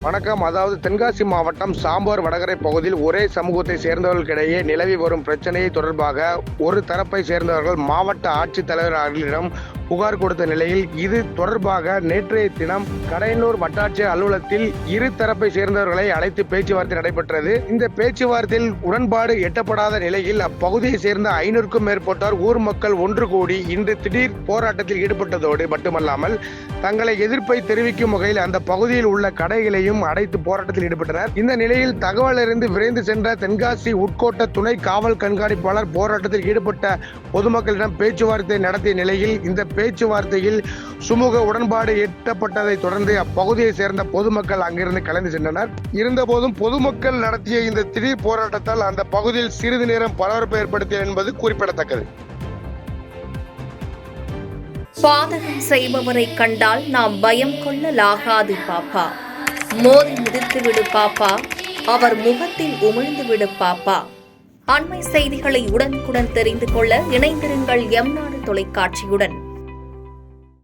வணக்கம். அதாவது தென்காசி மாவட்டம் சாம்பார் வடகரை பகுதியில் ஒரே சமூகத்தை சேர்ந்தவர்களுக்கிடையே நிலவி வரும் பிரச்சனையை தொடர்பாக ஒரு தரப்பை சேர்ந்தவர்கள் மாவட்ட ஆட்சித்தலைவர் அவர்களிடம் புகார் கொடுத்த நிலையில் இது தொடர்பாக நேற்றைய தினம் கடையனூர் வட்டாட்சியர் அலுவலகத்தில் இரு தரப்பை சேர்ந்தவர்களை அழைத்து பேச்சுவார்த்தை நடைபெற்றது. இந்த பேச்சுவார்த்தையில் உடன்பாடு எட்டப்படாத நிலையில் அப்பகுதியை சேர்ந்த 500க்கும் மேற்பட்டோர் ஊர் மக்கள் ஒன்று கூடி இன்று திடீர் போராட்டத்தில் ஈடுபட்டதோடு மட்டுமல்லாமல் தங்களை எதிர்ப்பை தெரிவிக்கும் வகையில் அந்த பகுதியில் உள்ள கடைகளையும் அடைத்து போராட்டத்தில் ஈடுபட்டனர். இந்த நிலையில் தகவல் அறிந்து விரைந்து சென்ற தென்காசி உட்கோட்ட துணை காவல் கண்காணிப்பாளர் போராட்டத்தில் ஈடுபட்ட பொதுமக்களிடம் பேச்சுவார்த்தை நடத்திய நிலையில் இந்த பேச்சுவார்த்தையில் சுமூக உடன்பாடு எட்டப்பட்டதை தொடர்ந்து அப்பகுதியை சேர்ந்த பொதுமக்கள் அங்கிருந்து கலந்து சென்றனர். இருந்தபோதும் பொதுமக்கள் நடத்திய இந்த திடீர் போராட்டத்தால் அந்த பகுதியில் சிறிது நேரம் பரபரப்பு ஏற்படுத்தியது என்பது குறிப்பிடத்தக்கது. பாதகம் செய்பவரை கண்டால் நாம் பயம் கொள்ளலாகாது பாப்பா. மோதி மிதித்து விடு பாப்பா, அவர் முகத்தில் உமிழ்ந்து விடு பாப்பா. அண்மை செய்திகளை உடனுக்குடன் தெரிந்து கொள்ள இணைந்திருங்கள் எம் நாடு தொலைக்காட்சியுடன்.